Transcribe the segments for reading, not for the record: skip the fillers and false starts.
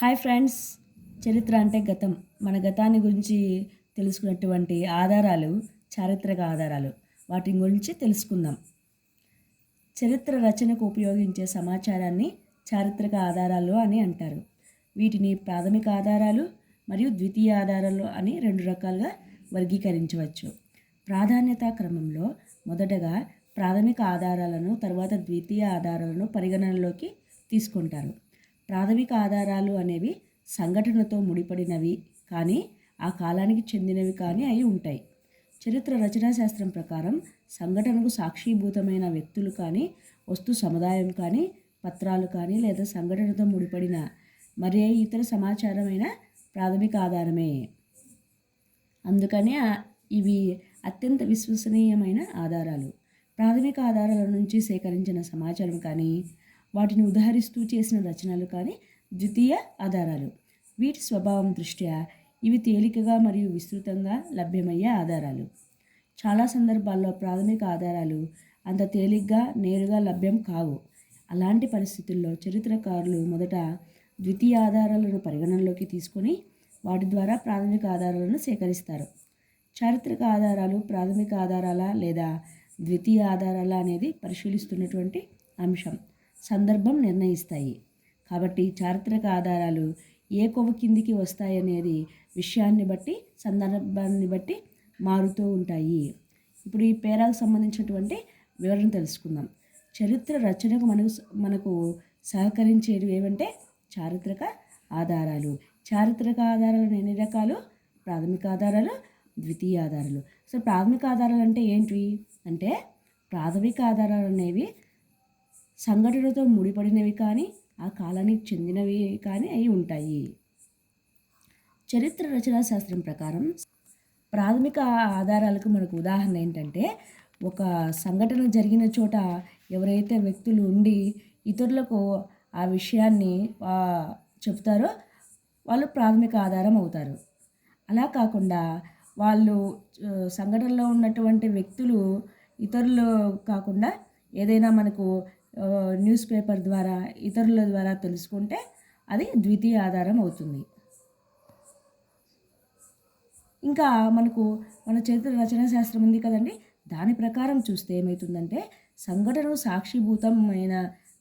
Hi friends, చరిత్ర అంటే గతం. మన గతాన్ని గురించి తెలుసుకున్నటువంటి ఆధారాలు, చారిత్రక ఆధారాలు, వాటి గురించి తెలుసుకుందాం. చరిత్ర రచనకు ఉపయోగించే సమాచారాన్ని చారిత్రక ఆధారాలు అని అంటారు. వీటిని ప్రాథమిక ఆధారాలు మరియు ద్వితీయ ఆధారాలు అని రెండు రకాలుగా వర్గీకరించవచ్చు. ప్రాధాన్యత క్రమంలో మొదటగా ప్రాథమిక ఆధారాలను, తర్వాత ద్వితీయ ఆధారాలను పరిగణనలోకి తీసుకుంటారు. ప్రాథమిక ఆధారాలు అనేవి సంఘటనతో ముడిపడినవి కానీ ఆ కాలానికి చెందినవి కానీ అయి ఉంటాయి. చరిత్ర రచనా శాస్త్రం ప్రకారం సంఘటనకు సాక్షీభూతమైన వ్యక్తులు కానీ, వస్తు సముదాయం కానీ, పత్రాలు కానీ లేదా సంఘటనతో ముడిపడిన మరే ఇతర సమాచారమైన ప్రాథమిక ఆధారమే. అందుకనే ఇవి అత్యంత విశ్వసనీయమైన ఆధారాలు. ప్రాథమిక ఆధారాల నుంచి సేకరించిన సమాచారం కానీ, వాటిని ఉదహరిస్తూ చేసిన రచనలు కానీ ద్వితీయ ఆధారాలు. వీటి స్వభావం దృష్ట్యా ఇవి తేలికగా మరియు విస్తృతంగా లభ్యమయ్యే ఆధారాలు. చాలా సందర్భాల్లో ప్రాథమిక ఆధారాలు అంత తేలిగ్గా నేరుగా లభ్యం కావు. అలాంటి పరిస్థితుల్లో చరిత్రకారులు మొదట ద్వితీయ ఆధారాలను పరిగణనలోకి తీసుకొని వాటి ద్వారా ప్రాథమిక ఆధారాలను సేకరిస్తారు. చారిత్రక ఆధారాలు ప్రాథమిక ఆధారాల లేదా ద్వితీయ ఆధారాల అనేది పరిశీలిస్తున్నటువంటి అంశం, సందర్భం నిర్ణయిస్తాయి. కాబట్టి చారిత్రక ఆధారాలు ఏ కొవ్వు కిందికి వస్తాయనేది విషయాన్ని బట్టి, సందర్భాన్ని బట్టి మారుతూ ఉంటాయి. ఇప్పుడు ఈ పేరాకు సంబంధించినటువంటి వివరణ తెలుసుకుందాం. చరిత్ర రచనకు మనకు సహకరించేవి ఏమంటే చారిత్రక ఆధారాలు. చారిత్రక ఆధారాలు ఎన్ని రకాలు? ప్రాథమిక ఆధారాలు, ద్వితీయ ఆధారాలు. సో ప్రాథమిక ఆధారాలు అంటే ఏంటివి అంటే, ప్రాథమిక ఆధారాలు అనేవి సంఘటనతో ముడిపడినవి కానీ ఆ కాలానికి చెందినవి కానీ అయి ఉంటాయి. చరిత్ర రచనా శాస్త్రం ప్రకారం ప్రాథమిక ఆధారాలకు మనకు ఉదాహరణ ఏంటంటే, ఒక సంఘటన జరిగిన చోట ఎవరైతే వ్యక్తులు ఉండి ఇతరులకు ఆ విషయాన్ని చెప్తారో వాళ్ళు ప్రాథమిక ఆధారం అవుతారు. అలా కాకుండా వాళ్ళు సంఘటనలో ఉన్నటువంటి వ్యక్తులు ఇతరులు కాకుండా ఏదైనా మనకు న్యూస్ పేపర్ ద్వారా, ఇతరుల ద్వారా తెలుసుకుంటే అది ద్వితీయ ఆధారం అవుతుంది. ఇంకా మన చరిత్ర రచనా శాస్త్రం ఉంది కదండి, దాని ప్రకారం చూస్తే ఏమవుతుందంటే, సంఘటనకు సాక్షిభూతమైన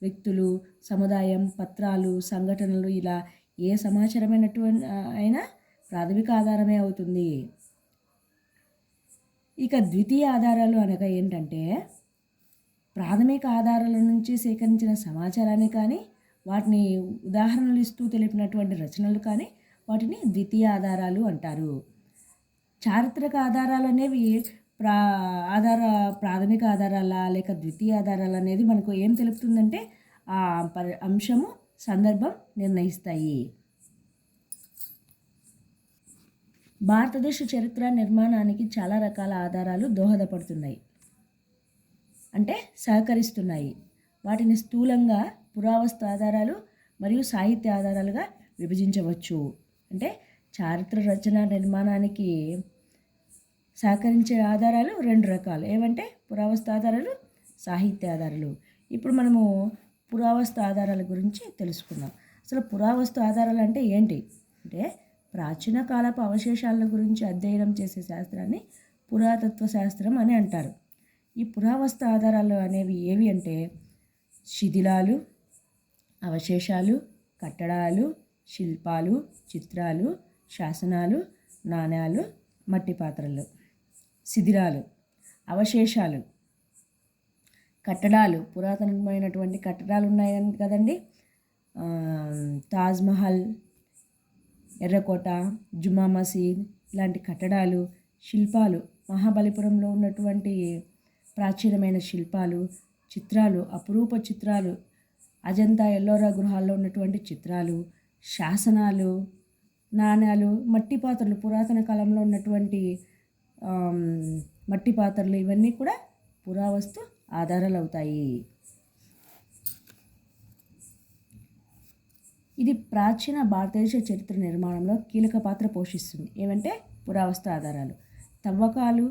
వ్యక్తులు, సముదాయం, పత్రాలు, సంఘటనలు ఇలా ఏ సమాచారమైనటువంటి అయినా ప్రాథమిక ఆధారమే అవుతుంది. ఇక ద్వితీయ ఆధారాలు అనగా ఏంటంటే, ప్రాథమిక ఆధారాల నుంచి సేకరించిన సమాచారాన్ని కానీ, వాటిని ఉదాహరణలు ఇస్తూ తెలిపినటువంటి రచనలు కానీ వాటిని ద్వితీయ ఆధారాలు అంటారు. చారిత్రక ఆధారాలు అనేవి ప్రాథమిక ఆధారాల లేక ద్వితీయ ఆధారాలు అనేది మనకు ఏం తెలుపుతుందంటే, ఆ అంశము, సందర్భం నిర్ణయిస్తాయి. భారతదేశ చరిత్ర నిర్మాణానికి చాలా రకాల ఆధారాలు దోహదపడుతున్నాయి, అంటే సహకరిస్తున్నాయి. వాటిని స్థూలంగా పురావస్తు ఆధారాలు మరియు సాహిత్య ఆధారాలుగా విభజించవచ్చు. అంటే చారిత్ర రచన నిర్మాణానికి సహకరించే ఆధారాలు రెండు రకాలు. ఏమంటే పురావస్తు ఆధారాలు, సాహిత్య ఆధారాలు. ఇప్పుడు మనము పురావస్తు ఆధారాల గురించి తెలుసుకుందాం. అసలు పురావస్తు ఆధారాలు అంటే ఏంటి అంటే, ప్రాచీన కాలపు అవశేషాల గురించి అధ్యయనం చేసే శాస్త్రాన్ని పురాతత్వ శాస్త్రం అని అంటారు. ఈ పురావస్తు ఆధారాలు అనేవి ఏవి అంటే, శిథిలాలు, అవశేషాలు, కట్టడాలు, శిల్పాలు, చిత్రాలు, శాసనాలు, నాణ్యాలు, మట్టి పాత్రలు. శిథిలాలు, అవశేషాలు, కట్టడాలు, పురాతనమైనటువంటి కట్టడాలు ఉన్నాయి కదండి, తాజ్మహల్, ఎర్రకోట, జుమా మసీద్ ఇలాంటి కట్టడాలు. శిల్పాలు, మహాబలిపురంలో ఉన్నటువంటి ప్రాచీనమైన శిల్పాలు. చిత్రాలు, అపురూప చిత్రాలు, అజంతా ఎల్లోరా గృహాల్లో ఉన్నటువంటి చిత్రాలు. శాసనాలు, నాణ్యాలు, మట్టి పాత్రలు, పురాతన కాలంలో ఉన్నటువంటి మట్టి పాత్రలు, ఇవన్నీ కూడా పురావస్తు ఆధారాలు అవుతాయి. ఇది ప్రాచీన భారతదేశ చరిత్ర నిర్మాణంలో కీలక పాత్ర పోషిస్తుంది. ఏమంటే పురావస్తు ఆధారాలు. తవ్వకాలు,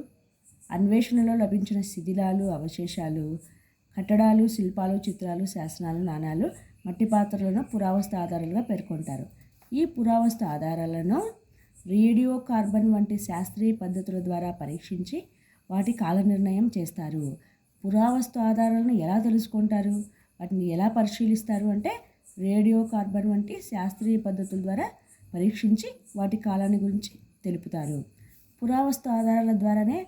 అన్వేషణలో లభించిన శిథిలాలు, అవశేషాలు, కట్టడాలు, శిల్పాలు, చిత్రాలు, శాసనాలు, నాణ్యాలు, మట్టి పాత్రలను పురావస్తు ఆధారాలుగా పేర్కొంటారు. ఈ పురావస్తు ఆధారాలను రేడియో కార్బన్ వంటి శాస్త్రీయ పద్ధతుల ద్వారా పరీక్షించి వాటి కాల నిర్ణయం చేస్తారు. పురావస్తు ఆధారాలను ఎలా తెలుసుకుంటారు, వాటిని ఎలా పరిశీలిస్తారు అంటే రేడియో కార్బన్ వంటి శాస్త్రీయ పద్ధతుల ద్వారా పరీక్షించి వాటి కాలాన్ని గురించి తెలుపుతారు. పురావస్తు ఆధారాల ద్వారానే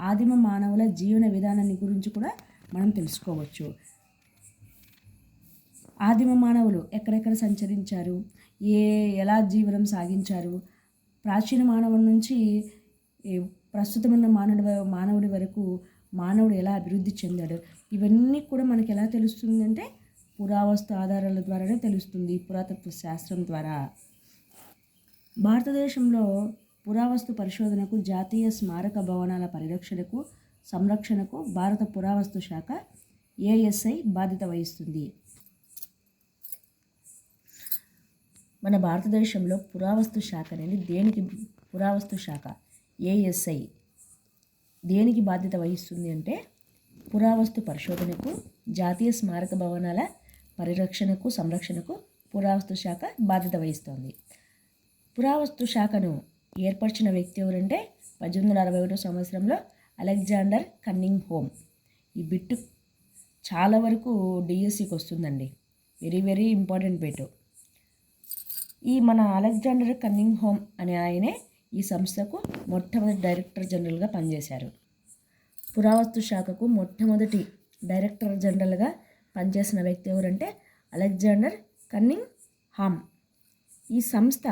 ఆదిమ మానవుల జీవన విధానాన్ని గురించి కూడా మనం తెలుసుకోవచ్చు. ఆదిమ మానవులు ఎక్కడెక్కడ సంచరించారు, ఎలా జీవనం సాగించారు, ప్రాచీన మానవుల నుంచి ప్రస్తుతమైన మానవుడి వరకు మానవుడు ఎలా అభివృద్ధి చెందాడు, ఇవన్నీ కూడా మనకి ఎలా తెలుస్తుందంటే పురావస్తు ఆధారాల ద్వారానే తెలుస్తుంది, పురాతత్వ శాస్త్రం ద్వారా. భారతదేశంలో పురావస్తు పరిశోధనకు, జాతీయ స్మారక భవనాల పరిరక్షణకు, సంరక్షణకు భారత పురావస్తు శాఖ ఏఎస్ఐ బాధ్యత వహిస్తుంది. మన భారతదేశంలో పురావస్తు శాఖ అనేది పురావస్తు శాఖ ఏఎస్ఐ దేనికి బాధ్యత వహిస్తుంది అంటే పురావస్తు పరిశోధనకు, జాతీయ స్మారక భవనాల పరిరక్షణకు, సంరక్షణకు పురావస్తు శాఖ బాధ్యత వహిస్తుంది. పురావస్తు శాఖను ఏర్పరిచిన వ్యక్తి ఎవరంటే 1861 సంవత్సరంలో అలెగ్జాండర్ కన్నింగ్హామ్. ఈ బిట్టు చాలా వరకు డిఎస్సికి వస్తుందండి, వెరీ ఇంపార్టెంట్ బిట్. ఈ మన అలెగ్జాండర్ కన్నింగ్హామ్ అనే ఆయనే ఈ సంస్థకు మొట్టమొదటి డైరెక్టర్ జనరల్గా పనిచేశారు. పురావస్తు శాఖకు మొట్టమొదటి డైరెక్టర్ జనరల్గా పనిచేసిన వ్యక్తి ఎవరంటే అలెగ్జాండర్ కన్నింగ్హామ్. ఈ సంస్థ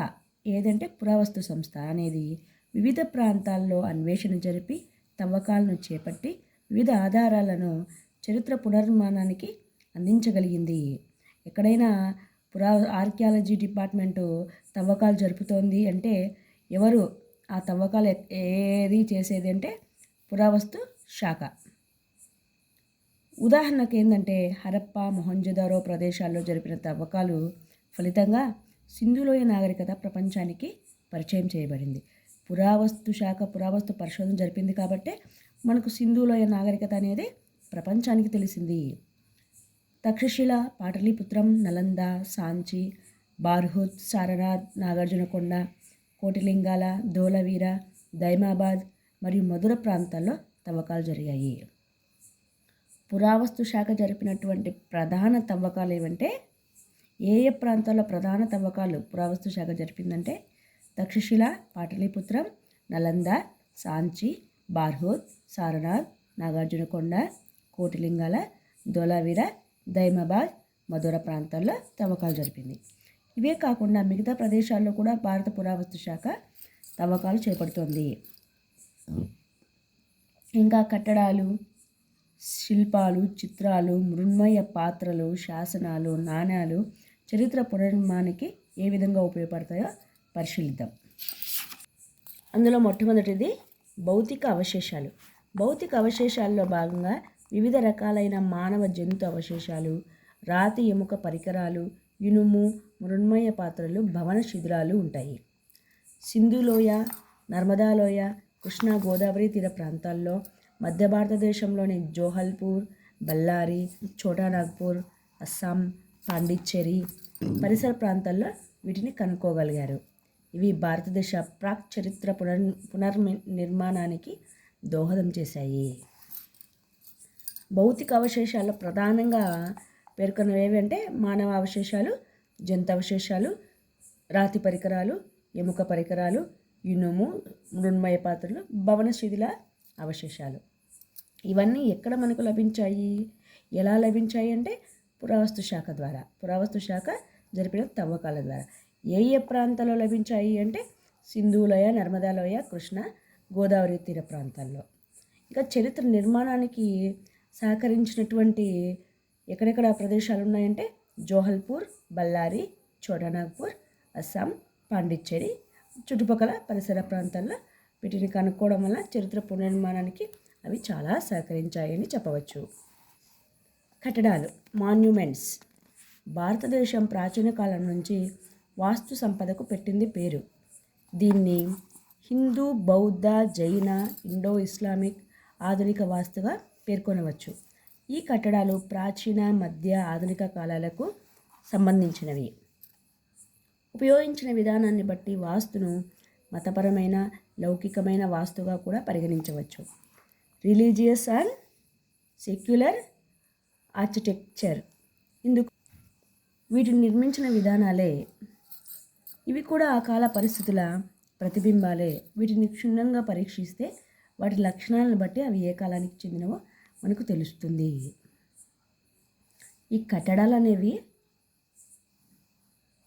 ఏదంటే పురావస్తు సంస్థ అనేది వివిధ ప్రాంతాల్లో అన్వేషణ జరిపి తవ్వకాలను చేపట్టి వివిధ ఆధారాలను చరిత్ర పునర్నిర్మాణానికి అందించగలిగింది. ఎక్కడైనా ఆర్కియాలజీ డిపార్ట్మెంటు తవ్వకాలు జరుపుతోంది అంటే ఎవరు ఆ తవ్వకాలు ఏది చేసేది అంటే పురావస్తు శాఖ. ఉదాహరణకు ఏంటంటే హరప్ప, మొహంజదారో ప్రదేశాల్లో జరిపిన తవ్వకాలు ఫలితంగా సింధులోయ నాగరికత ప్రపంచానికి పరిచయం చేయబడింది. పురావస్తు శాఖ పురావస్తు పరిశోధన జరిపింది కాబట్టి మనకు సింధులోయ నాగరికత అనేది ప్రపంచానికి తెలిసింది. తక్షశిల, పాటలీపుత్రం, నలంద, సాంచి, బార్హుత్, సారనాథ్, నాగార్జునకొండ, కోటిలింగాల, ధోలవీర, దైమాబాద్ మరియు మధుర ప్రాంతాల్లో తవ్వకాలు జరిగాయి. పురావస్తు శాఖ జరిపినటువంటి ప్రధాన తవ్వకాలు ఏమంటే ఏ ప్రాంతాల్లో ప్రధాన తవ్వకాలు పురావస్తు శాఖ జరిపిందంటే తక్షశిల, పాటలీపుత్రం, నలంద, సాంచి, బార్హుత్, సారనాథ్, నాగార్జునకొండ, కోటిలింగాల, ధోలవీర, దైమాబాద్, మధుర ప్రాంతాల్లో తవ్వకాలు జరిపింది. ఇవే కాకుండా మిగతా ప్రదేశాల్లో కూడా భారత పురావస్తు శాఖ తవ్వకాలు చేపడుతోంది. ఇంకా కట్టడాలు, శిల్పాలు, చిత్రాలు, మృణ్మయ పాత్రలు, శాసనాలు, నాణ్యాలు చరిత్ర పునర్నిర్మాణానికి ఏ విధంగా ఉపయోగపడతాయో పరిశీలిద్దాం. అందులో మొట్టమొదటిది భౌతిక అవశేషాలు. భౌతిక అవశేషాల్లో భాగంగా వివిధ రకాలైన మానవ జంతు అవశేషాలు, రాతి ఎముక పరికరాలు, ఇనుము, మృణ్మయ పాత్రలు, భవన శిథిలాలు ఉంటాయి. సింధులోయ, నర్మదాలోయ, కృష్ణా గోదావరి తీర ప్రాంతాల్లో, మధ్య భారతదేశంలోని జోహల్పూర్, బళ్ళారి, ఛోటానాగ్పూర్, అస్సాం, పాండిచ్చేరి పరిసర ప్రాంతాల్లో వీటిని కనుక్కోగలిగారు. ఇవి భారతదేశ ప్రాక్ చరిత్ర పునర్నిర్మాణానికి దోహదం చేశాయి. భౌతిక అవశేషాల్లో ప్రధానంగా పేర్కొన్నవి ఏవంటే మానవ అవశేషాలు, జంతు అవశేషాలు, రాతి పరికరాలు, ఎముక పరికరాలు, ఇనుము, మృణ్మయ పాత్రలు, భవన శిథిల అవశేషాలు. ఇవన్నీ ఎక్కడ మనకు లభించాయి, ఎలా లభించాయి అంటే పురావస్తు శాఖ ద్వారా, పురావస్తు శాఖ జరిపిన తవ్వకాల ద్వారా. ఏ ప్రాంతాల్లో లభించాయి అంటే సింధులోయ, నర్మదాలోయ, కృష్ణ గోదావరి తీర ప్రాంతాల్లో. ఇంకా చరిత్ర నిర్మాణానికి సహకరించినటువంటి ఎక్కడెక్కడ ప్రదేశాలు ఉన్నాయంటే జోహల్పూర్, బళ్ళారి, ఛోటానాగ్పూర్, అస్సాం, పాండిచ్చేరి చుట్టుపక్కల పరిసర ప్రాంతాల్లో వీటిని కనుక్కోవడం వల్ల చరిత్ర పునర్నిర్మాణానికి అవి చాలా సహకరించాయని చెప్పవచ్చు. కట్టడాలు, మాన్యుమెంట్స్. భారతదేశం ప్రాచీన కాలం నుంచి వాస్తు సంపదకు పెట్టింది పేరు. దీన్ని హిందూ, బౌద్ధ, జైన, ఇండో ఇస్లామిక్ ఆధునిక వాస్తుగా పేర్కొనవచ్చు. ఈ కట్టడాలు ప్రాచీన, మధ్య, ఆధునిక కాలాలకు సంబంధించినవి. ఉపయోగించిన విధానాన్ని బట్టి వాస్తును మతపరమైన, లౌకికమైన వాస్తుగా కూడా పరిగణించవచ్చు. Religious and secular architecture. ఇందుకు వీటిని నిర్మించిన విధానాలే, ఇవి కూడా ఆ కాల పరిస్థితుల ప్రతిబింబాలే. వీటిని క్షుణ్ణంగా పరీక్షిస్తే వాటి లక్షణాలను బట్టి అవి ఏ కాలానికి చెందినవో మనకు తెలుస్తుంది. ఈ కట్టడాలు అనేవి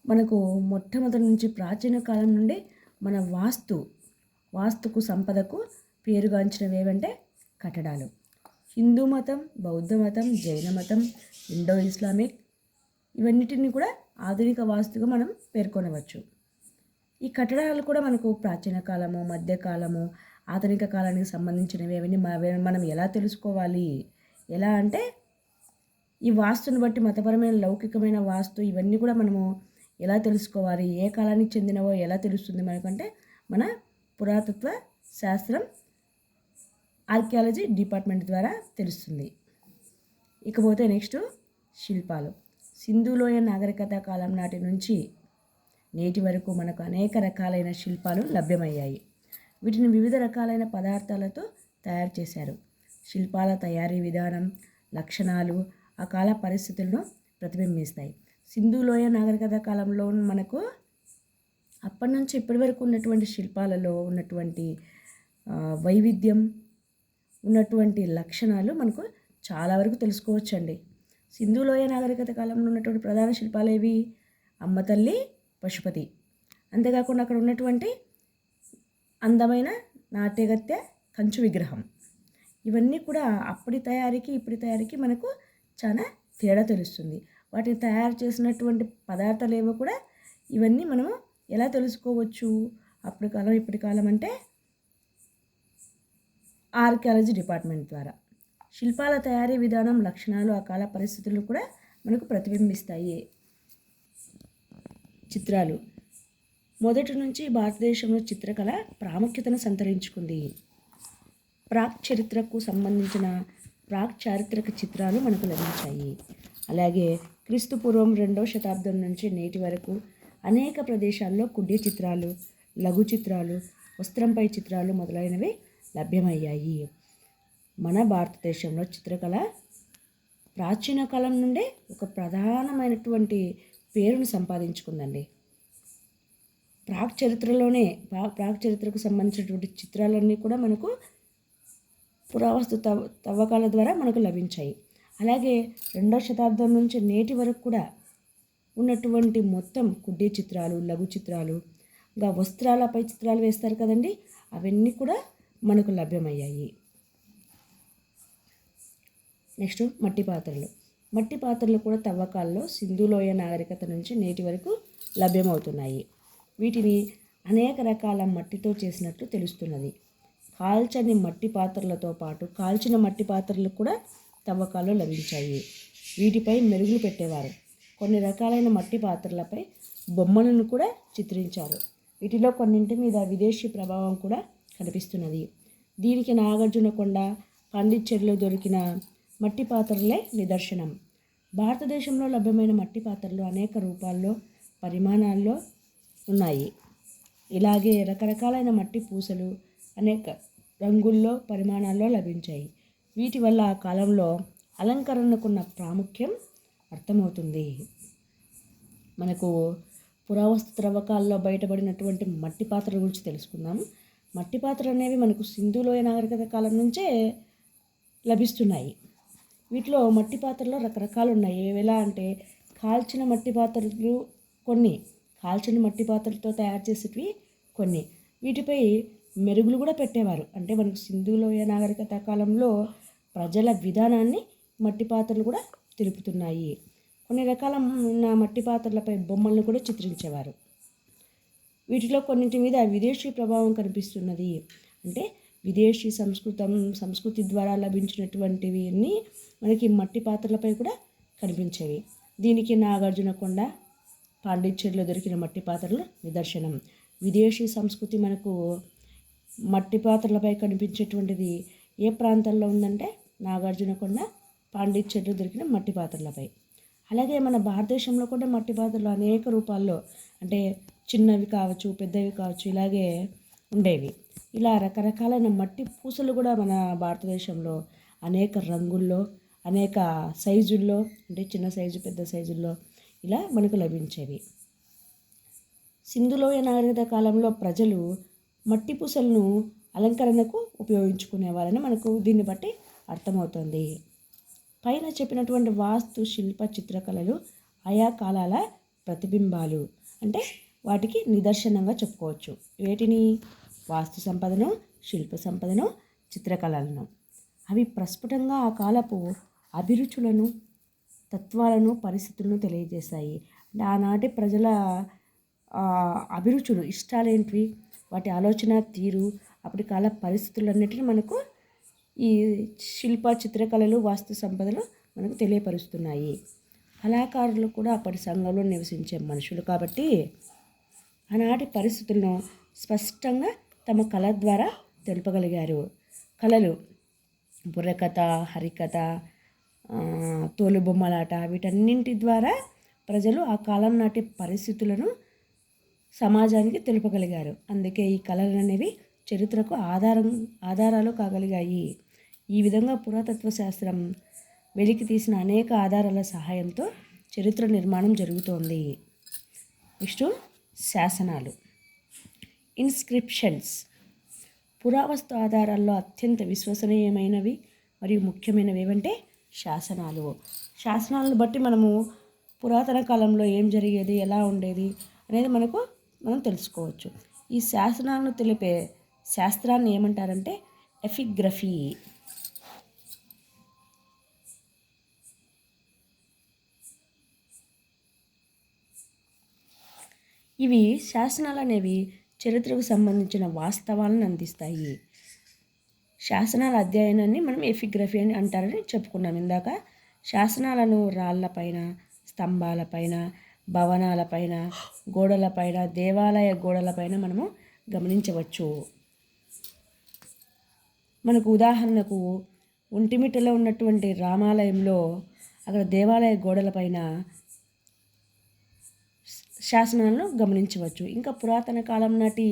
మనకు మొట్టమొదటి నుంచి ప్రాచీన కాలం నుండి మన వాస్తుకు సంపదకు పేరుగాంచినవి ఏవంటే కట్టడాలు. హిందూ మతం, బౌద్ధ మతం, జైన మతం, ఇండో ఇస్లామిక్ ఇవన్నిటిని కూడా ఆధునిక వాస్తుగా మనం పేర్కొనవచ్చు. ఈ కట్టడాలు కూడా మనకు ప్రాచీన కాలము, మధ్యకాలము, ఆధునిక కాలానికి సంబంధించినవి అవన్నీ మనం ఎలా తెలుసుకోవాలి? ఎలా అంటే ఈ వాస్తుని బట్టి మతపరమైన, లౌకికమైన వాస్తు ఇవన్నీ కూడా మనము ఎలా తెలుసుకోవాలి? ఏ కాలానికి చెందినవో ఎలా తెలుస్తుంది మనకంటే మన పురాతత్వ శాస్త్రం ఆర్కియాలజీ డిపార్ట్మెంట్ ద్వారా తెలుస్తుంది. ఇకపోతే నెక్స్ట్ శిల్పాలు. సింధులోయ నాగరికత కాలం నాటి నుంచి నేటి వరకు మనకు అనేక రకాలైన శిల్పాలు లభ్యమయ్యాయి. వీటిని వివిధ రకాలైన పదార్థాలతో తయారు చేశారు. శిల్పాల తయారీ విధానం, లక్షణాలు ఆ కాల పరిస్థితులను ప్రతిబింబిస్తాయి. సింధులోయ నాగరికత కాలంలో మనకు అప్పటి నుంచి ఇప్పటి వరకు ఉన్నటువంటి శిల్పాలలో ఉన్నటువంటి వైవిధ్యం, ఉన్నటువంటి లక్షణాలు మనకు చాలా వరకు తెలుసుకోవచ్చండి. సింధులోయ నాగరికత కాలంలో ఉన్నటువంటి ప్రధాన శిల్పాలు ఏవి? అమ్మతల్లి, పశుపతి. అంతేకాకుండా అక్కడ ఉన్నటువంటి అందమైన నాట్యగత్తె, కంచు విగ్రహం. ఇవన్నీ కూడా అప్పటి తయారీకి ఇప్పటి తయారీకి మనకు చాలా తేడా తెలుస్తుంది. వాటిని తయారు చేసినటువంటి పదార్థాలు ఏవో కూడా ఇవన్నీ మనము ఎలా తెలుసుకోవచ్చు? అప్పటి కాలం ఇప్పటి కాలం అంటే ఆర్కియాలజీ డిపార్ట్మెంట్ ద్వారా. శిల్పాల తయారీ విధానం, లక్షణాలు ఆ కాల పరిస్థితులు కూడా మనకు ప్రతిబింబిస్తాయి. చిత్రాలు. మొదటి నుంచి భారతదేశంలో చిత్రకళ ప్రాముఖ్యతను సంతరించుకుంది. ప్రాక్ చరిత్రకు సంబంధించిన చారిత్రక చిత్రాలు మనకు లభించాయి. అలాగే క్రీస్తు పూర్వం 2వ శతాబ్దం నుంచి నేటి వరకు అనేక ప్రదేశాల్లో కుడ్య చిత్రాలు, లఘు చిత్రాలు, వస్త్రంపై చిత్రాలు మొదలైనవి లభ్యమయ్యాయి. మన భారతదేశంలో చిత్రకళ ప్రాచీన కాలం నుండే ఒక ప్రధానమైనటువంటి పేరును సంపాదించుకుందండి. ప్రాక్ చరిత్రకు సంబంధించినటువంటి చిత్రాలన్నీ కూడా మనకు పురావస్తు తవ్వకాల ద్వారా మనకు లభించాయి. అలాగే 2వ శతాబ్దం నుంచి నేటి వరకు కూడా ఉన్నటువంటి మొత్తం కుడ్య చిత్రాలు, లఘు చిత్రాలు, ఇంకా వస్త్రాలపై చిత్రాలు వేస్తారు కదండి, అవన్నీ కూడా మనకు లభ్యమయ్యాయి. నెక్స్ట్ మట్టి పాత్రలు. మట్టి పాత్రలు కూడా తవ్వకాల్లో సింధులోయ నాగరికత నుంచి నేటి వరకు లభ్యమవుతున్నాయి. వీటిని అనేక రకాల మట్టితో చేసినట్లు తెలుస్తున్నది. కాల్చని మట్టి పాత్రలతో పాటు కాల్చిన మట్టి పాత్రలు కూడా తవ్వకాల్లో లభించాయి. వీటిపై మెరుగులు పెట్టేవారు. కొన్ని రకాలైన మట్టి పాత్రలపై బొమ్మలను కూడా చిత్రించారు. వీటిలో కొన్నింటి మీద విదేశీ ప్రభావం కూడా కనిపిస్తున్నది. దీనికి నాగార్జునకొండ, పాండిచ్చేరిలో దొరికిన మట్టి పాత్రలే నిదర్శనం. భారతదేశంలో లభ్యమైన మట్టి పాత్రలు అనేక రూపాల్లో, పరిమాణాల్లో ఉన్నాయి. ఇలాగే రకరకాలైన మట్టి పూసలు అనేక రంగుల్లో, పరిమాణాల్లో లభించాయి. వీటి వల్ల ఆ కాలంలో అలంకరణకున్న ప్రాముఖ్యం అర్థమవుతుంది. మనకు పురావస్తు త్రవ్వకాల్లో బయటపడినటువంటి మట్టి పాత్రల గురించి తెలుసుకుందాం. మట్టి పాత్రలు అనేవి మనకు సింధులోయ నాగరికత కాలం నుంచే లభిస్తున్నాయి. వీటిలో మట్టి పాత్రలో రకరకాలు ఉన్నాయి. ఎలా అంటే కాల్చిన మట్టి పాత్రలు కొన్ని, కాల్చిన మట్టి పాత్రలతో తయారు చేసేటివి కొన్ని. వీటిపై మెరుగులు కూడా పెట్టేవారు. అంటే మనకు సింధులోయ నాగరికత కాలంలో ప్రజల విధానాన్ని మట్టి పాత్రలు కూడా తెలుపుతున్నాయి. కొన్ని రకాల మట్టి పాత్రలపై బొమ్మలను కూడా చిత్రించేవారు. వీటిలో కొన్నింటి మీద విదేశీ ప్రభావం కనిపిస్తున్నది. అంటే విదేశీ సంస్కృతి ద్వారా లభించినటువంటివి అన్నీ మనకి మట్టి పాత్రలపై కూడా కనిపించేవి. దీనికి నాగార్జునకొండ, పాండిచ్చేరిలో దొరికిన మట్టి పాత్రలు నిదర్శనం. విదేశీ సంస్కృతి మనకు మట్టి పాత్రలపై కనిపించేటువంటిది ఏ ప్రాంతాల్లో ఉందంటే నాగార్జునకొండ, పాండిచ్చేరిలో దొరికిన మట్టి పాత్రలపై. అలాగే మన భారతదేశంలో కూడా మట్టి పాత్రలు అనేక రూపాల్లో, అంటే చిన్నవి కావచ్చు, పెద్దవి కావచ్చు, ఇలాగే ఉండేవి. ఇలా రకరకాలైన మట్టి పూసలు కూడా మన భారతదేశంలో అనేక రంగుల్లో, అనేక సైజుల్లో, అంటే చిన్న సైజు, పెద్ద సైజుల్లో ఇలా మనకు లభించేవి. సింధులోయ నాగరికత కాలంలో ప్రజలు మట్టి పూసలను అలంకరణకు ఉపయోగించుకునేవారని మనకు దీన్ని బట్టి అర్థమవుతుంది. పైన చెప్పినటువంటి వాస్తు, శిల్ప, చిత్రకళలు ఆయా కాలాల ప్రతిబింబాలు, అంటే వాటికి నిదర్శనంగా చెప్పుకోవచ్చు. వేటిని? వాస్తు సంపదను, శిల్ప సంపదను, చిత్రకళలను. అవి ప్రస్ఫుటంగా ఆ కాలపు అభిరుచులను, తత్వాలను, పరిస్థితులను తెలియజేశాయి. అంటే ఆనాటి ప్రజల అభిరుచులు, ఇష్టాలేంటివి, వాటి ఆలోచన తీరు, అప్పటి కాల పరిస్థితులన్నిటిని మనకు ఈ శిల్ప, చిత్రకళలు, వాస్తు సంపదలు మనకు తెలియపరుస్తున్నాయి. కళాకారులు కూడా అప్పటి సంఘంలో నివసించే మనుషులు కాబట్టి ఆనాటి పరిస్థితులను స్పష్టంగా తమ కళ ద్వారా తెలుపగలిగారు. కళలు బుర్రకథ, హరికథ, తోలుబొమ్మలాట, వీటన్నింటి ద్వారా ప్రజలు ఆ కాలం నాటి పరిస్థితులను సమాజానికి తెలుపగలిగారు. అందుకే ఈ కళలు అనేవి చరిత్రకు ఆధారాలు కాగలిగాయి. ఈ విధంగా పురాతత్వ శాస్త్రం వెలికి తీసిన అనేక ఆధారాల సహాయంతో చరిత్ర నిర్మాణం జరుగుతోంది. నెక్స్ట్ శాసనాలు, ఇన్స్క్రిప్షన్స్. పురావస్తు ఆధారాల్లో అత్యంత విశ్వసనీయమైనవి మరియు ముఖ్యమైనవి ఏవంటే శాసనాలు. శాసనాలను బట్టి మనము పురాతన కాలంలో ఏం జరిగేది, ఎలా ఉండేది అనేది మనం తెలుసుకోవచ్చు. ఈ శాసనాలను తెలిపే శాస్త్రాన్ని ఏమంటారంటే ఎపిగ్రఫీ. ఇవి శాసనాలు అనేవి చరిత్రకు సంబంధించిన వాస్తవాలను అందిస్తాయి. శాసనాల అధ్యయనాన్ని మనం ఎపిగ్రఫీ అని అంటారని చెప్పుకున్నాం ఇందాక. శాసనాలను రాళ్లపైన, స్తంభాలపైన, భవనాలపైన, గోడలపైన, దేవాలయ గోడలపైన మనము గమనించవచ్చు. మనకు ఉదాహరణకు ఒంటిమిట్టలో ఉన్నటువంటి రామాలయంలో అక్కడ దేవాలయ గోడలపైన శాసనాలను గమనించవచ్చు. ఇంకా పురాతన కాలం నాటి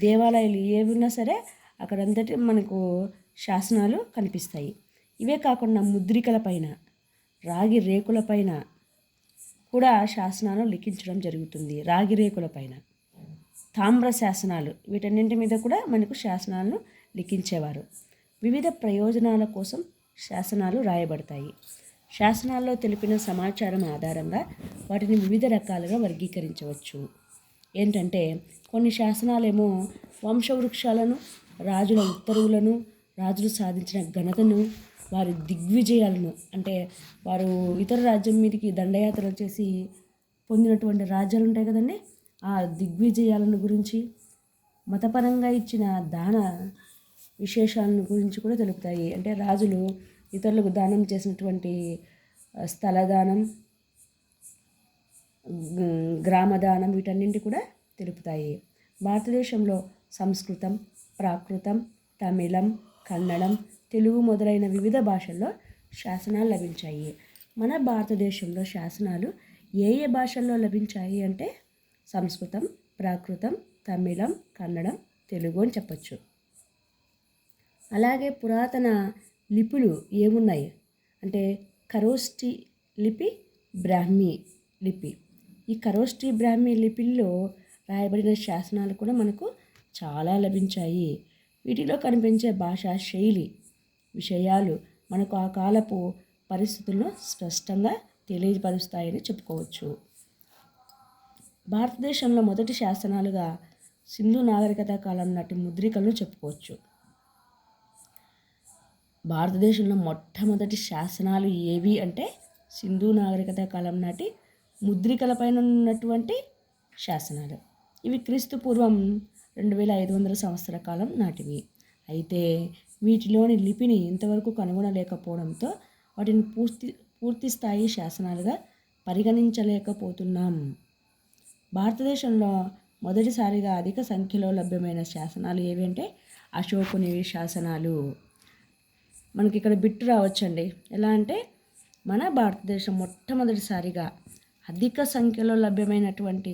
దేవాలయాలు ఏవున్నా సరే అక్కడంతటి మనకు శాసనాలు కనిపిస్తాయి. ఇవే కాకుండా ముద్రికల పైన, రాగి రేకుల పైన కూడా శాసనాలు లిఖించడం జరుగుతుంది. రాగి రేకుల పైన, తామ్ర శాసనాలు, వీటన్నింటి మీద కూడా మనకు శాసనాలను లిఖించేవారు. వివిధ ప్రయోజనాల కోసం శాసనాలు రాయబడతాయి. శాసనాల్లో తెలిపిన సమాచారం ఆధారంగా వాటిని వివిధ రకాలుగా వర్గీకరించవచ్చు. ఏంటంటే కొన్ని శాసనాలేమో వంశవృక్షాలను, రాజుల ఉత్తర్వులను, రాజులు సాధించిన ఘనతను, వారి దిగ్విజయాలను, అంటే వారు ఇతర రాజ్యం మీదకి దండయాత్రలు చేసి పొందినటువంటి రాజ్యాలు ఉంటాయి కదండి, ఆ దిగ్విజయాలను గురించి, మతపరంగా ఇచ్చిన దాన విశేషాలను గురించి కూడా తెలుపుతాయి. అంటే రాజులు ఇతరులకు దానం చేసినటువంటి స్థలదానం, గ్రామదానం, వీటన్నింటి కూడా తెలుపుతాయి. భారతదేశంలో సంస్కృతం, ప్రాకృతం, తమిళం, కన్నడం, తెలుగు మొదలైన వివిధ భాషల్లో శాసనాలు లభించాయి. మన భారతదేశంలో శాసనాలు ఏ ఏ భాషల్లో లభించాయి అంటే సంస్కృతం, ప్రాకృతం, తమిళం, కన్నడం, తెలుగు అని చెప్పచ్చు. అలాగే పురాతన లిపులు ఏమున్నాయి అంటే ఖరోష్ఠి లిపి, బ్రాహ్మీ లిపి. ఈ ఖరోష్ఠి, బ్రాహ్మీ లిపిల్లో రాయబడిన శాసనాలు కూడా మనకు చాలా లభించాయి. వీటిలో కనిపించే భాషా శైలి, విషయాలు మనకు ఆ కాలపు పరిస్థితులను స్పష్టంగా తెలియపరుస్తాయని చెప్పుకోవచ్చు. భారతదేశంలో మొదటి శాసనాలుగా సింధు నాగరికత కాలం నాటి ముద్రికలను చెప్పుకోవచ్చు. భారతదేశంలో మొట్టమొదటి శాసనాలు ఏవి అంటే సింధు నాగరికత కాలం నాటి ముద్రికలపైన ఉన్నటువంటి శాసనాలు. ఇవి క్రీస్తు పూర్వం 2500 సంవత్సరాల కాలం నాటివి. అయితే వీటిలోని లిపిని ఇంతవరకు కనుగొనలేకపోవడంతో వాటిని పూర్తి స్థాయి శాసనాలుగా పరిగణించలేకపోతున్నాం. భారతదేశంలో మొదటిసారిగా అధిక సంఖ్యలో లభ్యమైన శాసనాలు ఏవి అంటే అశోకునివి శాసనాలు. మనకి ఇక్కడ బిట్టు రావచ్చండి. ఎలా అంటే మన భారతదేశం మొట్టమొదటిసారిగా అధిక సంఖ్యలో లభ్యమైనటువంటి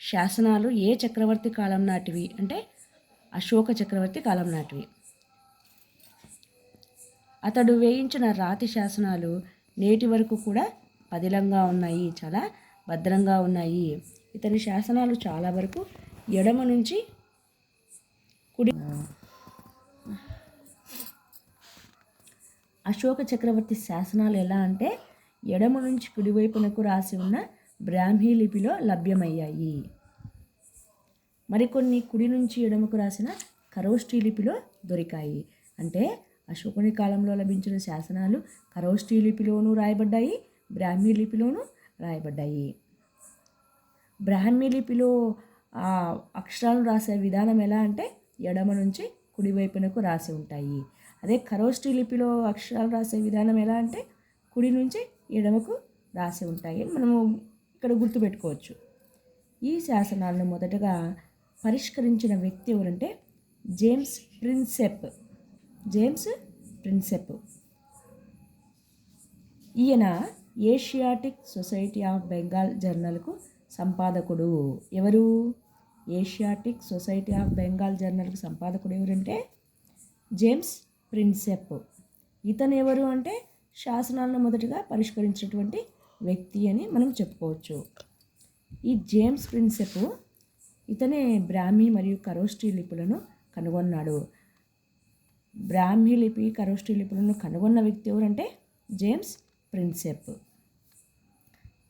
శాసనాలు ఏ చక్రవర్తి కాలం నాటివి అంటే అశోక చక్రవర్తి కాలం నాటివి. అతడు వేయించిన రాతి శాసనాలు నేటి వరకు కూడా పదిలంగా ఉన్నాయి, చాలా భద్రంగా ఉన్నాయి. ఇతని శాసనాలు చాలా వరకు ఎడమ నుంచి కుడి. అశోక చక్రవర్తి శాసనాలు ఎలా అంటే ఎడమ నుంచి కుడివైపునకు రాసి ఉన్న బ్రాహ్మీ లిపిలో లభ్యమయ్యాయి. మరికొన్ని కుడి నుంచి ఎడమకు రాసిన ఖరోష్ఠీ లిపిలో దొరికాయి. అంటే అశోకుని కాలంలో లభించిన శాసనాలు ఖరోష్ఠీ లిపిలోనూ రాయబడ్డాయి, బ్రాహ్మీ లిపిలోనూ రాయబడ్డాయి. బ్రాహ్మీ లిపిలో ఆ అక్షరాలను రాసే విధానం ఎలా అంటే ఎడమ నుంచి కుడివైపునకు రాసి ఉంటాయి. అదే ఖరోష్ఠీ లిపిలో అక్షరాలు రాసే విధానం ఎలా అంటే కుడి నుంచి ఎడమకు రాసి ఉంటాయి అని మనము ఇక్కడ గుర్తుపెట్టుకోవచ్చు. ఈ శాసనాలను మొదటగా పరిష్కరించిన వ్యక్తి ఎవరంటే జేమ్స్ ప్రిన్సెప్. ఈయన ఏషియాటిక్ సొసైటీ ఆఫ్ బెంగాల్ జర్నల్కు సంపాదకుడు. ఎవరు? ఏషియాటిక్ సొసైటీ ఆఫ్ బెంగాల్ జర్నల్కు సంపాదకుడు ఎవరంటే జేమ్స్ ప్రిన్సెప్. ఇతను ఎవరు అంటే శాసనాలను మొదటగా పరిష్కరించినటువంటి వ్యక్తి అని మనం చెప్పుకోవచ్చు. ఈ జేమ్స్ ప్రిన్సెప్ ఇతనే బ్రాహ్మీ మరియు ఖరోష్ఠీ లిపులను కనుగొన్నాడు. బ్రాహ్మీ లిపి, ఖరోష్ఠీ లిపులను కనుగొన్న వ్యక్తి ఎవరంటే జేమ్స్ ప్రిన్సెప్.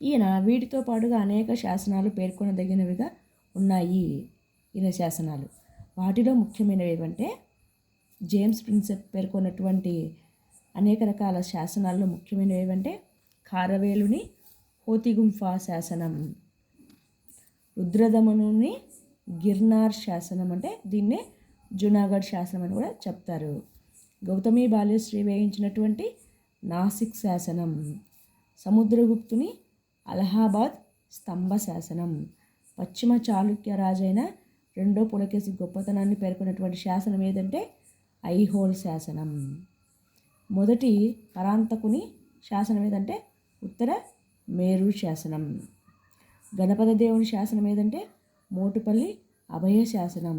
ఈయన వీటితో పాటుగా అనేక శాసనాలు పేర్కొనదగినవిగా ఉన్నాయి. ఈయన శాసనాలు వాటిలో ముఖ్యమైనవి ఏమంటే జేమ్స్ ప్రిన్సెప్ పేర్కొన్నటువంటి అనేక రకాల శాసనాల్లో ముఖ్యమైనవి ఏమంటే ఖారవేలుని హోతిగుంఫా శాసనం, రుద్రదమనుని గిర్నార్ శాసనం, అంటే దీన్నే జునాగఢ్ శాసనం అని కూడా చెప్తారు. గౌతమి బాల్యశ్రీ వేయించినటువంటి నాసిక్ శాసనం, సముద్రగుప్తుని అలహాబాద్ స్తంభ శాసనం, పశ్చిమ చాళుక్య రాజైన రెండో పులకేసి గొప్పతనాన్ని పేర్కొన్నటువంటి శాసనం ఏదంటే ఐహోల్ శాసనం. మొదటి పరాంతకుని శాసనం ఏదంటే ఉత్తర మేరు శాసనం. గణపతి దేవుని శాసనం ఏదంటే మోటుపల్లి అభయ శాసనం.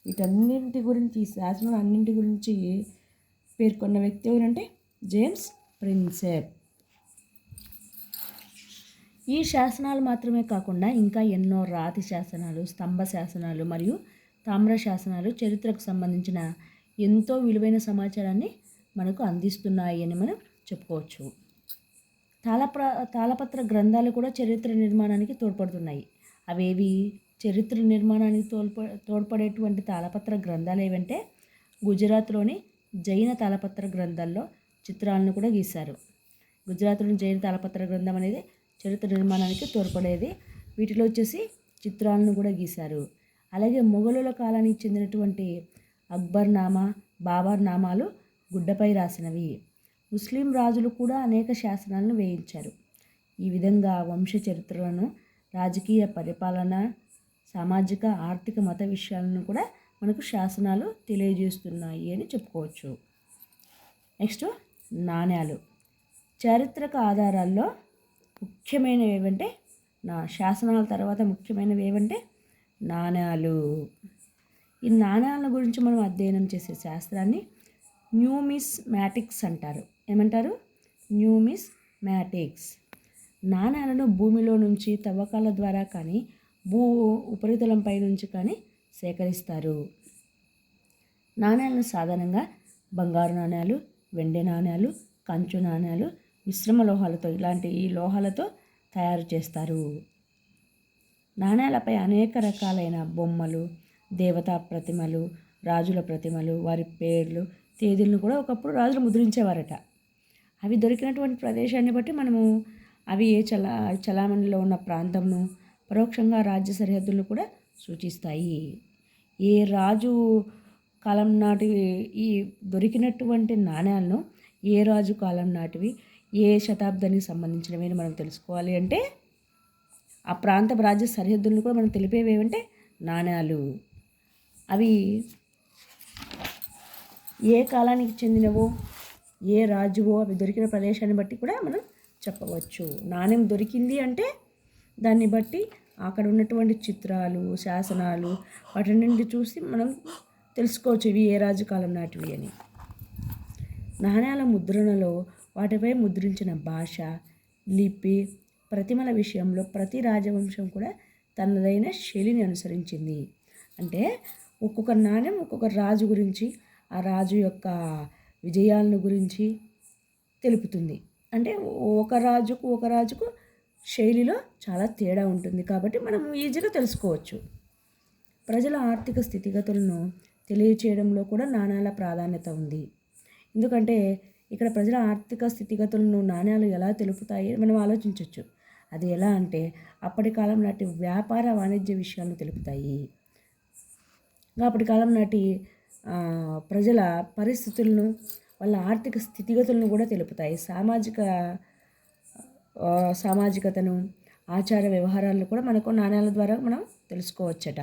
వీటన్నింటి గురించి, ఈ శాసనం అన్నింటి గురించి పేర్కొన్న వ్యక్తి ఎవరంటే జేమ్స్ ప్రిన్సెప్. ఈ శాసనాలు మాత్రమే కాకుండా ఇంకా ఎన్నో రాతి శాసనాలు, స్తంభ శాసనాలు మరియు తామ్ర శాసనాలు చరిత్రకు సంబంధించిన ఎంతో విలువైన సమాచారాన్ని మనకు అందిస్తున్నాయి అని మనం చెప్పుకోవచ్చు. తాళపత్ర గ్రంథాలు కూడా చరిత్ర నిర్మాణానికి తోడ్పడుతున్నాయి. అవేవి చరిత్ర నిర్మాణానికి తోడ్పడేటువంటి తాళపత్ర గ్రంథాలు ఏవంటే గుజరాత్లోని జైన తాళపత్ర గ్రంథాల్లో చిత్రాలను కూడా గీశారు. గుజరాత్లోని జైన తాళపత్ర గ్రంథం అనేది చరిత్ర నిర్మాణానికి తోడ్పడేది. వీటిలో వచ్చేసి చిత్రాలను కూడా గీశారు. అలాగే మొఘలుల కాలానికి చెందినటువంటి అక్బర్ నామా, బాబర్ నామాలు గుడ్డపై రాసినవి. ముస్లిం రాజులు కూడా అనేక శాసనాలను వేయించారు. ఈ విధంగా వంశ చరిత్రలను, రాజకీయ పరిపాలన, సామాజిక, ఆర్థిక, మత విషయాలను కూడా మనకు శాసనాలు తెలియజేస్తున్నాయి అని చెప్పుకోవచ్చు. నెక్స్ట్ నాణ్యాలు. చారిత్రక ఆధారాల్లో ముఖ్యమైనవి ఏవంటే శాసనాల తర్వాత ముఖ్యమైనవి ఏవంటే నాణ్యాలు. ఈ నాణ్యాల గురించి మనం అధ్యయనం చేసే శాస్త్రాన్ని న్యూమిస్మాటిక్స్ అంటారు. ఏమంటారు? న్యూమిస్మాటిక్స్. నాణ్యాలను భూమిలో నుంచి తవ్వకాల ద్వారా కానీ భూ ఉపరితలంపై నుంచి కానీ సేకరిస్తారు. నాణ్యాలను సాధారణంగా బంగారు నాణ్యాలు, వెండి నాణ్యాలు, కంచు నాణ్యాలు, మిశ్రమ లోహాలతో, ఇలాంటి ఈ లోహాలతో తయారు చేస్తారు. నాణ్యాలపై అనేక రకాలైన బొమ్మలు, దేవతా ప్రతిమలు, రాజుల ప్రతిమలు, వారి పేర్లు, తేదీలను కూడా ఒకప్పుడు రాజులు ముద్రించేవారట. అవి దొరికినటువంటి ప్రదేశాన్ని బట్టి మనము అవి ఏ చలామణిలో ఉన్న ప్రాంతంను, పరోక్షంగా రాజ్య సరిహద్దులను కూడా సూచిస్తాయి. ఏ రాజు కాలం నాటివి ఈ దొరికినటువంటి నాణ్యాలను ఏ రాజు కాలం నాటివి, ఏ శతాబ్దానికి సంబంధించినవి అని మనం తెలుసుకోవాలి అంటే ఆ ప్రాంత రాజ్య సరిహద్దులను కూడా మనం తెలిపేవి ఏమంటే నాణ్యాలు. అవి ఏ కాలానికి చెందినవో, ఏ రాజువో అవి దొరికిన ప్రదేశాన్ని బట్టి కూడా మనం చెప్పవచ్చు. నాణ్యం దొరికింది అంటే దాన్ని బట్టి అక్కడ ఉన్నటువంటి చిత్రాలు, శాసనాలు వాటన్నింటిని చూసి మనం తెలుసుకోవచ్చు ఇవి ఏ రాజు కాలం నాటివి అని. నాణ్యాల ముద్రణలో వాటిపై ముద్రించిన భాష, లిపి, ప్రతిమల విషయంలో ప్రతి రాజవంశం కూడా తనదైన శైలిని అనుసరించింది. అంటే ఒక్కొక్క నాణ్యం ఒక్కొక్క రాజు గురించి, ఆ రాజు యొక్క విజయాలను గురించి తెలుపుతుంది. అంటే ఒక రాజుకు శైలిలో చాలా తేడా ఉంటుంది కాబట్టి మనం ఈజీగా తెలుసుకోవచ్చు. ప్రజల ఆర్థిక స్థితిగతులను తెలియచేయడంలో కూడా నాణ్యాల ప్రాధాన్యత ఉంది. ఎందుకంటే ఇక్కడ ప్రజల ఆర్థిక స్థితిగతులను నాణ్యాలు ఎలా తెలుపుతాయి మనం ఆలోచించవచ్చు. అది ఎలా అంటే అప్పటి కాలం నాటి వ్యాపార వాణిజ్య విషయాలను తెలుపుతాయి. అప్పటి కాలం నాటి ప్రజల పరిస్థితులను, వాళ్ళ ఆర్థిక స్థితిగతులను కూడా తెలుపుతాయి. సామాజికతను, ఆచార వ్యవహారాలను కూడా మనకు నాణ్యాల ద్వారా మనం తెలుసుకోవచ్చట.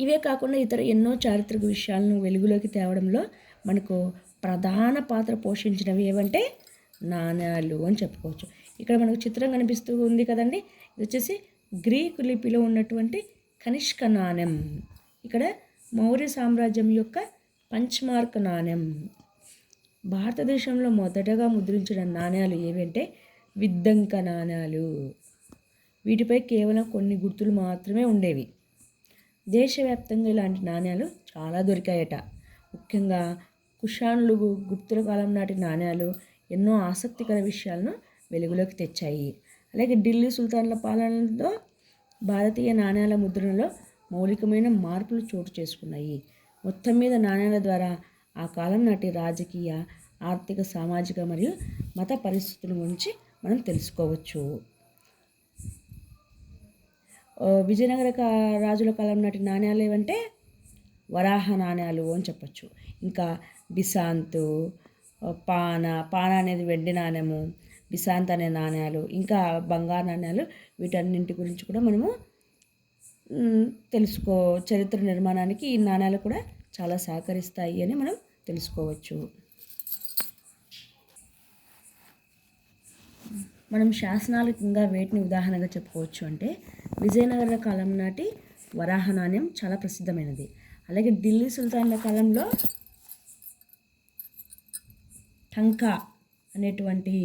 ఇవే కాకుండా ఇతర ఎన్నో చారిత్రక విషయాలను వెలుగులోకి తేవడంలో మనకు ప్రధాన పాత్ర పోషించినవి ఏవంటే నాణ్యాలు అని చెప్పుకోవచ్చు. ఇక్కడ మనకు చిత్రం కనిపిస్తూ ఉంది కదండి, ఇది వచ్చేసి గ్రీకు లిపిలో ఉన్నటువంటి కనిష్క నాణ్యం. ఇక్కడ మౌర్య సామ్రాజ్యం యొక్క పంచ్మార్క్ నాణ్యం. భారతదేశంలో మొదటగా ముద్రించిన నాణ్యాలు ఏవంటే విద్దంక నాణ్యాలు. వీటిపై కేవలం కొన్ని గుర్తులు మాత్రమే ఉండేవి. దేశవ్యాప్తంగా ఇలాంటి నాణ్యాలు చాలా దొరికాయట. ముఖ్యంగా కుషాన్లు, గుప్తుల కాలం నాటి నాణ్యాలు ఎన్నో ఆసక్తికర విషయాలను వెలుగులోకి తెచ్చాయి. అలాగే ఢిల్లీ సుల్తాన్ల పాలనలో భారతీయ నాణ్యాల ముద్రణలో మౌలికమైన మార్పులు చోటు చేసుకున్నాయి. మొత్తం మీద నాణ్యాల ద్వారా ఆ కాలం నాటి రాజకీయ, ఆర్థిక, సామాజిక మరియు మత పరిస్థితుల గురించి మనం తెలుసుకోవచ్చు. విజయనగర రాజుల కాలం నాటి నాణ్యాలు ఏవంటే వరాహ నాణ్యాలు అని చెప్పచ్చు. ఇంకా బిసాంతు, పాన అనేది వెండి నాణ్యము, బిసాంత్ అనే నాణ్యాలు, ఇంకా బంగారు నాణ్యాలు, వీటన్నింటి గురించి కూడా మనము చరిత్ర నిర్మాణానికి ఈ నాణ్యాలు కూడా చాలా సహకరిస్తాయి అని మనం తెలుసుకోవచ్చు. మనం శాసనాలకు ఇంకా వేటిని ఉదాహరణగా చెప్పుకోవచ్చు అంటే విజయనగర కాలం నాటి వరాహ నాణ్యం చాలా ప్రసిద్ధమైనది. అలాగే ఢిల్లీ సుల్తాన్ల కాలంలో టంకా అనేటువంటి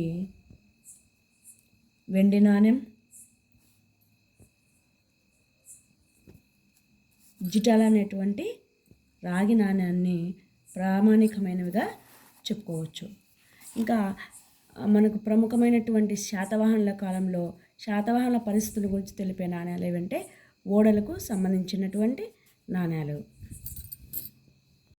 వెండి నాణ్యం, జిటాల అనేటువంటి రాగి నాణ్యాన్ని ప్రామాణికమైనవిగా చెప్పుకోవచ్చు. ఇంకా మనకు ప్రముఖమైనటువంటి శాతవాహనుల కాలంలో శాతవాహనుల పరిస్థితుల గురించి తెలిపే నాణ్యాలు ఏవంటే ఓడలకు సంబంధించినటువంటి నాణ్యాలు.